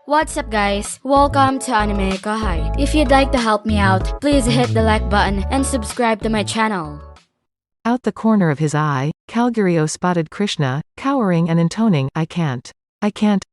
What's up guys? Welcome to AnimeKouhai. If you'd like to help me out, please hit the like button and subscribe to my channel. Out the corner of his eye, Calgaro spotted Krishna, cowering and intoning, I can't,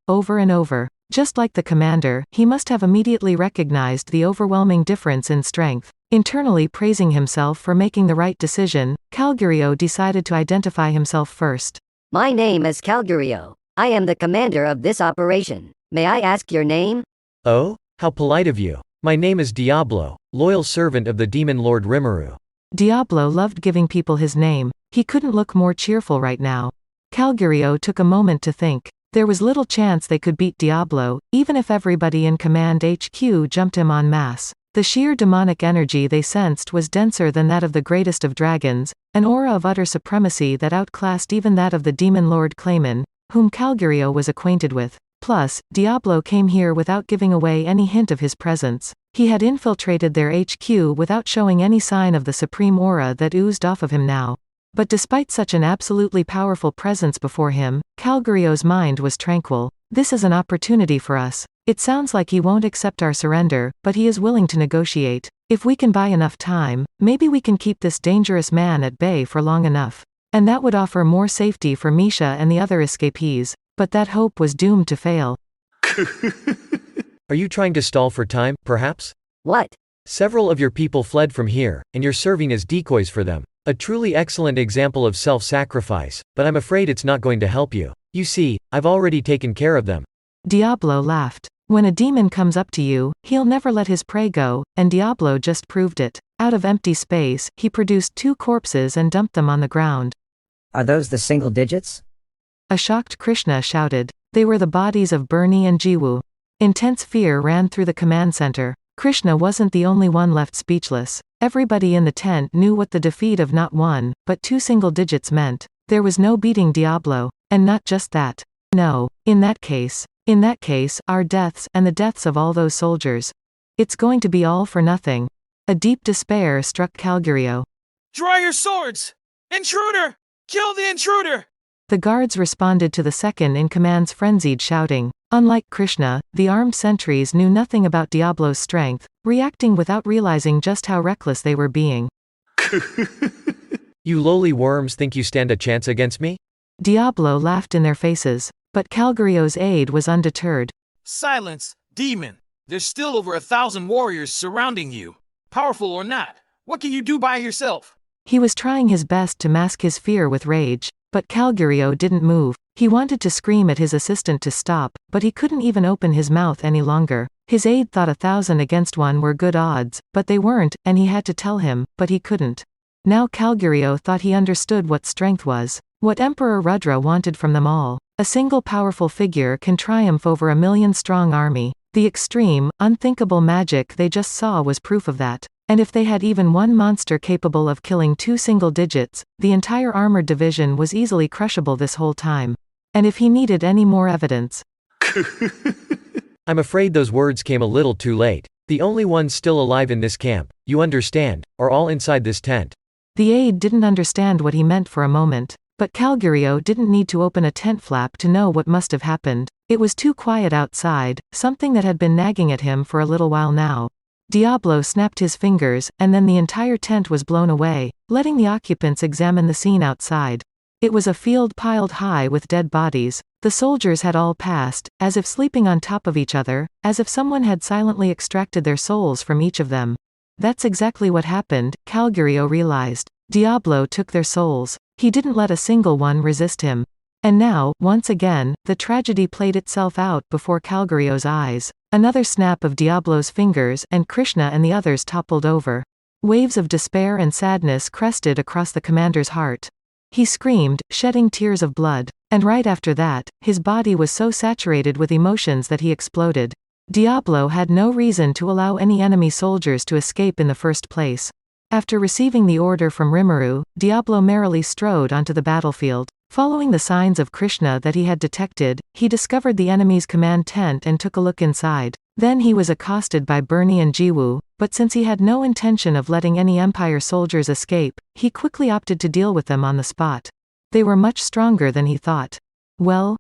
over and over. Just like the commander, he must have immediately recognized the overwhelming difference in strength. Internally praising himself for making the right decision, Calgaro decided to identify himself first. My name is Calgaro. I am the commander of this operation. May I ask your name? Oh, how polite of you. My name is Diablo, loyal servant of the demon lord Rimuru. Diablo loved giving people his name. He couldn't look more cheerful right now. Calgaro took a moment to think. There was little chance they could beat Diablo, even if everybody in Command HQ jumped him en masse. The sheer demonic energy they sensed was denser than that of the greatest of dragons, an aura of utter supremacy that outclassed even that of the demon lord Clayman, whom Calgaro was acquainted with. Plus, Diablo came here without giving away any hint of his presence. He had infiltrated their HQ without showing any sign of the supreme aura that oozed off of him now. But despite such an absolutely powerful presence before him, Calgaro's mind was tranquil. This is an opportunity for us. It sounds like he won't accept our surrender, but he is willing to negotiate. If we can buy enough time, maybe we can keep this dangerous man at bay for long enough. And that would offer more safety for Misha and the other escapees. But that hope was doomed to fail. Are you trying to stall for time, perhaps? What? Several of your people fled from here, and you're serving as decoys for them. A truly excellent example of self-sacrifice, but I'm afraid it's not going to help you. You see, I've already taken care of them. Diablo laughed. When a demon comes up to you, he'll never let his prey go, and Diablo just proved it. Out of empty space, he produced 2 corpses and dumped them on the ground. Are those the single digits? A shocked Krishna shouted. They were the bodies of Bernie and Jiwoo. Intense fear ran through the command center. Krishna wasn't the only one left speechless. Everybody in the tent knew what the defeat of not 1, but 2 single digits meant. There was no beating Diablo. And not just that. No. In that case, our deaths, and the deaths of all those soldiers. It's going to be all for nothing. A deep despair struck Calgaro. Draw your swords! Intruder! Kill the intruder! The guards responded to the second-in-command's frenzied shouting. Unlike Krishna, the armed sentries knew nothing about Diablo's strength, reacting without realizing just how reckless they were being. You lowly worms think you stand a chance against me? Diablo laughed in their faces. But Calgaro's aide was undeterred. Silence, demon! There's still over 1,000 warriors surrounding you. Powerful or not, what can you do by yourself? He was trying his best to mask his fear with rage. But Calgaro didn't move. He wanted to scream at his assistant to stop, but he couldn't even open his mouth any longer. His aide thought 1,000 against 1 were good odds, but they weren't, and he had to tell him, but he couldn't. Now Calgaro thought he understood what strength was. What Emperor Rudra wanted from them all. A single powerful figure can triumph over a 1,000,000-strong army. The extreme, unthinkable magic they just saw was proof of that. And if they had even 1 monster capable of killing 2 single digits, the entire armored division was easily crushable this whole time. And if he needed any more evidence. I'm afraid those words came a little too late. The only ones still alive in this camp, you understand, are all inside this tent. The aide didn't understand what he meant for a moment. But Calgaro didn't need to open a tent flap to know what must have happened. It was too quiet outside, something that had been nagging at him for a little while now. Diablo snapped his fingers, and then the entire tent was blown away, letting the occupants examine the scene outside. It was a field piled high with dead bodies. The soldiers had all passed, as if sleeping on top of each other, as if someone had silently extracted their souls from each of them. That's exactly what happened, Calgaro realized. Diablo took their souls. He didn't let a single one resist him. And now, once again, the tragedy played itself out before Calgaro's eyes. Another snap of Diablo's fingers, and Krishna and the others toppled over. Waves of despair and sadness crested across the commander's heart. He screamed, shedding tears of blood. And right after that, his body was so saturated with emotions that he exploded. Diablo had no reason to allow any enemy soldiers to escape in the first place. After receiving the order from Rimuru, Diablo merrily strode onto the battlefield. Following the signs of Krishna that he had detected, he discovered the enemy's command tent and took a look inside. Then he was accosted by Bernie and Jiwoo, but since he had no intention of letting any Empire soldiers escape, he quickly opted to deal with them on the spot. They were much stronger than he thought. Well.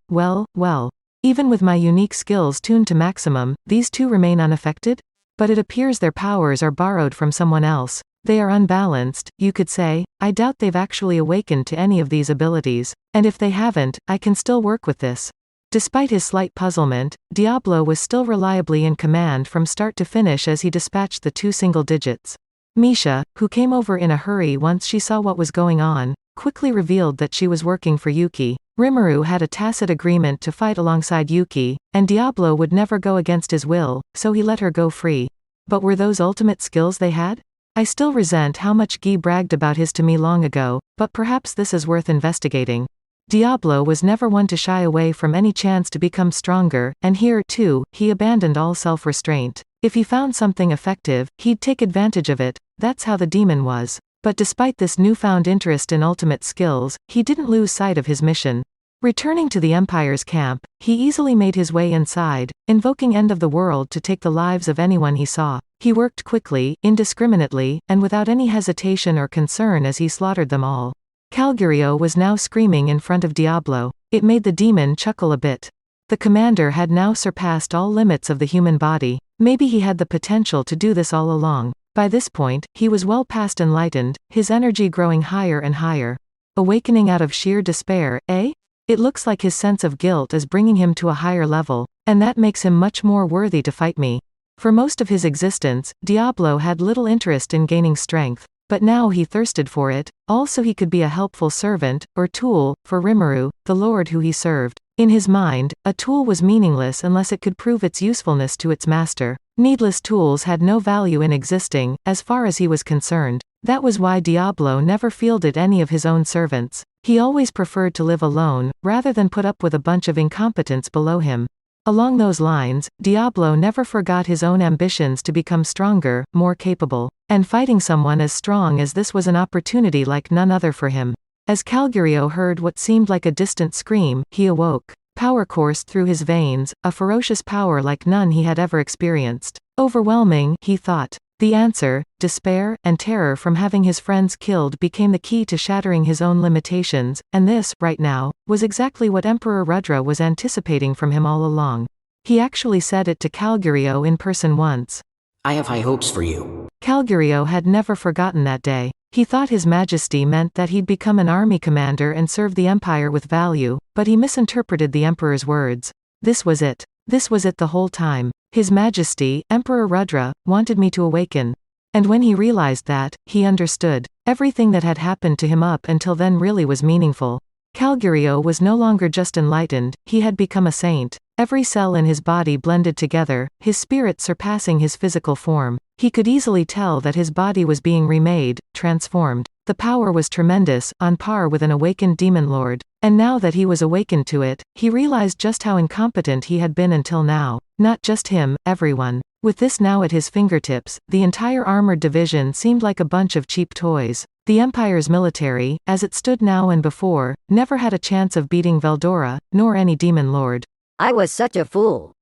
Even with my unique skills tuned to maximum, these two remain unaffected? But it appears their powers are borrowed from someone else. They are unbalanced, you could say. I doubt they've actually awakened to any of these abilities. And if they haven't, I can still work with this. Despite his slight puzzlement, Diablo was still reliably in command from start to finish as he dispatched the two single digits. Misha, who came over in a hurry once she saw what was going on, quickly revealed that she was working for Yuki. Rimuru had a tacit agreement to fight alongside Yuki, and Diablo would never go against his will, so he let her go free. But were those ultimate skills they had? I still resent how much Guy bragged about his to me long ago, but perhaps this is worth investigating. Diablo was never one to shy away from any chance to become stronger, and here, too, he abandoned all self-restraint. If he found something effective, he'd take advantage of it. That's how the demon was. But despite this newfound interest in ultimate skills, he didn't lose sight of his mission. Returning to the Empire's camp, he easily made his way inside, invoking End of the World to take the lives of anyone he saw. He worked quickly, indiscriminately, and without any hesitation or concern as he slaughtered them all. Calgaro was now screaming in front of Diablo. It made the demon chuckle a bit. The commander had now surpassed all limits of the human body. Maybe he had the potential to do this all along. By this point, he was well past enlightened, his energy growing higher and higher. Awakening out of sheer despair, eh? It looks like his sense of guilt is bringing him to a higher level, and that makes him much more worthy to fight me. For most of his existence, Diablo had little interest in gaining strength. But now he thirsted for it, also he could be a helpful servant, or tool, for Rimuru, the lord who he served. In his mind, a tool was meaningless unless it could prove its usefulness to its master. Needless tools had no value in existing, as far as he was concerned. That was why Diablo never fielded any of his own servants. He always preferred to live alone, rather than put up with a bunch of incompetents below him. Along those lines, Diablo never forgot his own ambitions to become stronger, more capable. And fighting someone as strong as this was an opportunity like none other for him. As Calgaro heard what seemed like a distant scream, he awoke. Power coursed through his veins, a ferocious power like none he had ever experienced. Overwhelming, he thought. The answer, despair, and terror from having his friends killed became the key to shattering his own limitations, and this, right now, was exactly what Emperor Rudra was anticipating from him all along. He actually said it to Calgaro in person once. I have high hopes for you. Calgaro had never forgotten that day. He thought His Majesty meant that he'd become an army commander and serve the Empire with value, but he misinterpreted the Emperor's words. This was it. This was it the whole time. His Majesty, Emperor Rudra, wanted me to awaken. And when he realized that, he understood. Everything that had happened to him up until then really was meaningful. Calgaro was no longer just enlightened, he had become a saint. Every cell in his body blended together, his spirit surpassing his physical form. He could easily tell that his body was being remade, transformed. The power was tremendous, on par with an awakened demon lord. And now that he was awakened to it, he realized just how incompetent he had been until now. Not just him, everyone. With this now at his fingertips, the entire armored division seemed like a bunch of cheap toys. The Empire's military, as it stood now and before, never had a chance of beating Veldora, nor any demon lord. I was such a fool.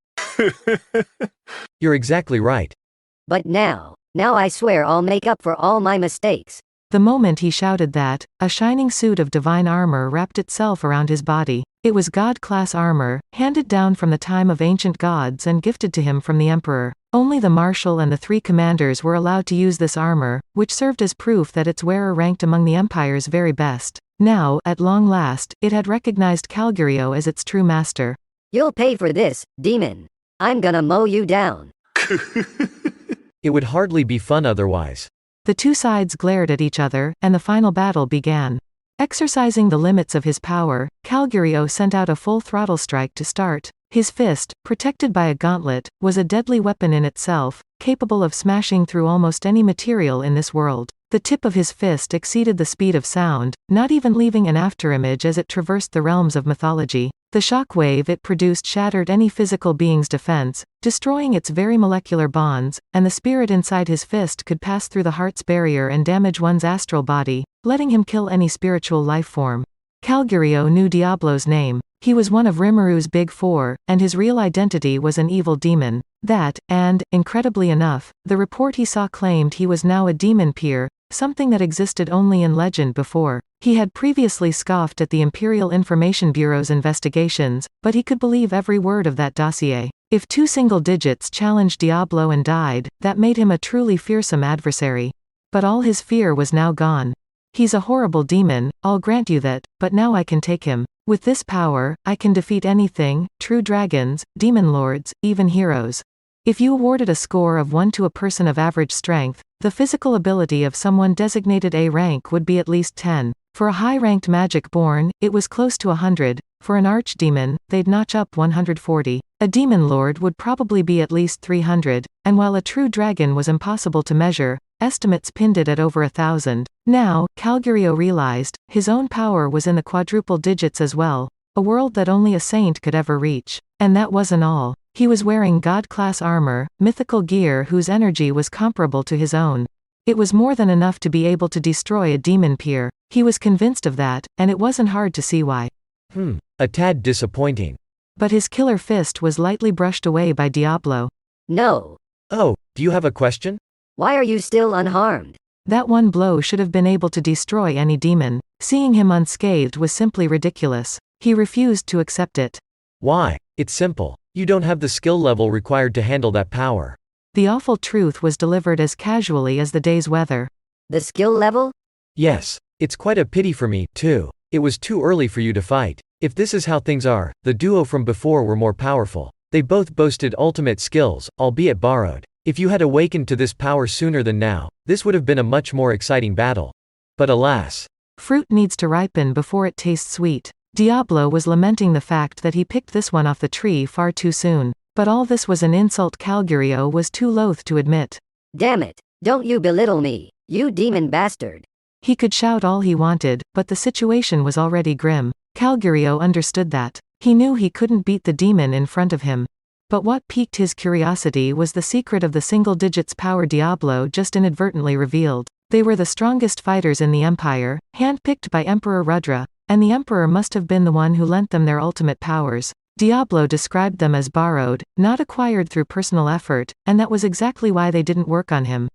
You're exactly right. But now I swear I'll make up for all my mistakes. The moment he shouted that, a shining suit of divine armor wrapped itself around his body. It was god-class armor, handed down from the time of ancient gods and gifted to him from the Emperor. Only the Marshal and the 3 commanders were allowed to use this armor, which served as proof that its wearer ranked among the Empire's very best. Now, at long last, it had recognized Calgaro as its true master. You'll pay for this, demon. I'm gonna mow you down. It would hardly be fun otherwise. The two sides glared at each other, and the final battle began. Exercising the limits of his power, Calgaro sent out a full-throttle strike to start. His fist, protected by a gauntlet, was a deadly weapon in itself, capable of smashing through almost any material in this world. The tip of his fist exceeded the speed of sound, not even leaving an afterimage as it traversed the realms of mythology. The shockwave it produced shattered any physical being's defense, destroying its very molecular bonds, and the spirit inside his fist could pass through the heart's barrier and damage one's astral body, letting him kill any spiritual life form. Calgaro knew Diablo's name. He was one of Rimuru's Big Four, and his real identity was an evil demon. That, and, incredibly enough, the report he saw claimed he was now a demon peer, something that existed only in legend before. He had previously scoffed at the Imperial Information Bureau's investigations, but he could believe every word of that dossier. If 2 single digits challenged Diablo and died, that made him a truly fearsome adversary. But all his fear was now gone. He's a horrible demon, I'll grant you that, but now I can take him. With this power, I can defeat anything, true dragons, demon lords, even heroes. If you awarded a score of 1 to a person of average strength, the physical ability of someone designated A rank would be at least 10. For a high-ranked magic born, it was close to 100. For an archdemon, they'd notch up 140. A demon lord would probably be at least 300, and while a true dragon was impossible to measure, estimates pinned it at over 1,000. Now, Calgaro realized, his own power was in the quadruple digits as well, a world that only a saint could ever reach. And that wasn't all. He was wearing god-class armor, mythical gear whose energy was comparable to his own. It was more than enough to be able to destroy a demon peer. He was convinced of that, and it wasn't hard to see why. A tad disappointing. But his killer fist was lightly brushed away by Diablo. No. Oh, do you have a question? Why are you still unharmed? That one blow should have been able to destroy any demon. Seeing him unscathed was simply ridiculous. He refused to accept it. Why? It's simple. You don't have the skill level required to handle that power. The awful truth was delivered as casually as the day's weather. The skill level? Yes. It's quite a pity for me, too. It was too early for you to fight. If this is how things are, the duo from before were more powerful. They both boasted ultimate skills, albeit borrowed. If you had awakened to this power sooner than now, this would have been a much more exciting battle. But alas. Fruit needs to ripen before it tastes sweet. Diablo was lamenting the fact that he picked this one off the tree far too soon. But all this was an insult Calgaro was too loath to admit. Damn it, don't you belittle me, you demon bastard. He could shout all he wanted, but the situation was already grim. Calgaro understood that. He knew he couldn't beat the demon in front of him. But what piqued his curiosity was the secret of the single digits power Diablo just inadvertently revealed. They were the strongest fighters in the Empire, handpicked by Emperor Rudra, and the Emperor must have been the one who lent them their ultimate powers. Diablo described them as borrowed, not acquired through personal effort, and that was exactly why they didn't work on him.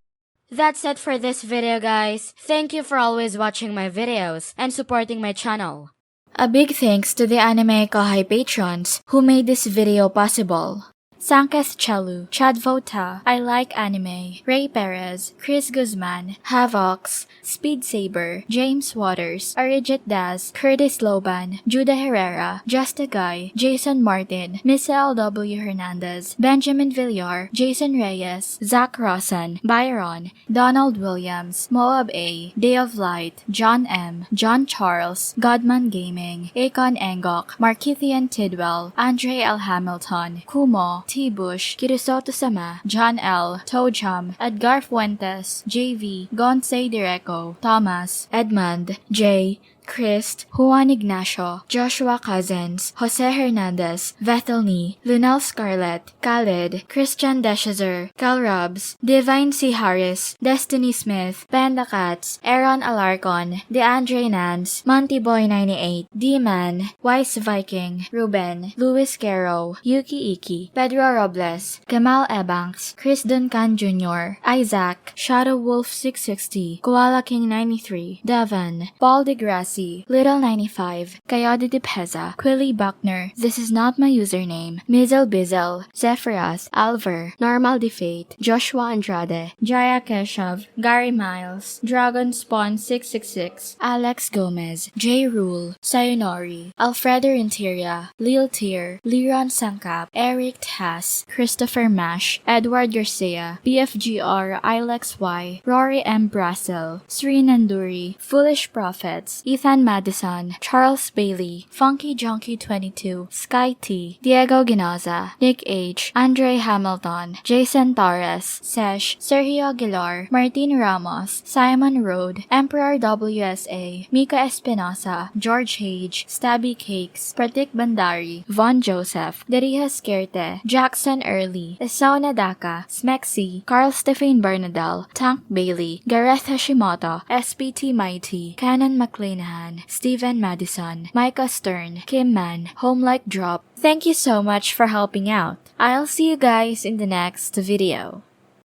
That's it for this video, guys. Thank you for always watching my videos and supporting my channel. A big thanks to the AnimeKouhai patrons who made this video possible. Sanketh Chelu, Chad Vota, I Like Anime, Ray Perez, Chris Guzman, Havox, Speed Saber, James Waters, Arijit Das, Curtis Loban, Judah Herrera, Justa Guy, Jason Martin, Miss L.W. Hernandez, Benjamin Villar, Jason Reyes, Zach Rossan, Byron, Donald Williams, Moab A, Day of Light, John M, John Charles, Godman Gaming, Akon Engok, Markithian Tidwell, Andre L. Hamilton, Kumo, T. Bush, Kirisoto Sama, John L., Tojam, Edgar Fuentes, JV, Gonsei Direco, Thomas, Edmund, J., Christ, Juan Ignacio, Joshua Cousins, Jose Hernandez, Vethelny, Lunel Scarlett, Khalid, Christian Deshazer, Cal Robs, Divine C. Harris, Destiny Smith, Panda Cats, Aaron Alarcon, DeAndre Nance, Monty Boy 98, D-Man, Wise Viking, Ruben, Luis Caro, Yuki Iki, Pedro Robles, Kemal Ebanks, Chris Duncan Jr., Isaac, Shadow Wolf 660, Koala King 93, Devon, Paul deGrasse, Little 95, Coyote de Peza, Quilly Buckner, This Is Not My Username, Mizzle Bizzle, Zephyrus, Alver, Normal Defate, Joshua Andrade, Jaya Keshav, Gary Miles, Dragon Spawn 666, Alex Gomez, J. Rule, Sayonori, Alfredo Renteria, Lil Tier, Liron Sankap, Eric Tass, Christopher Mash, Edward Garcia, BFGR, Ilex Y, Rory M. Brassel, Sri Nanduri, Foolish Prophets, Ethan Madison, Charles Bailey, Funky Junkie 22, Sky T, Diego Ginoza, Nick H, Andre Hamilton, Jason Torres, Sesh, Sergio Aguilar, Martin Ramos, Simon Road, Emperor WSA, Mika Espinosa, George Hage, Stabby Cakes, Pratik Bandari, Von Joseph, Deriha Skerte, Jackson Early, Esona Daka, Smexy, Carl Stephen Bernadel, Tank Bailey, Gareth Hashimoto, SPT Mighty, Canon McLeanahan, Steven Madison, Micah Stern, Kim Man, Homelike Drop. Thank you so much for helping out. I'll see you guys in the next video.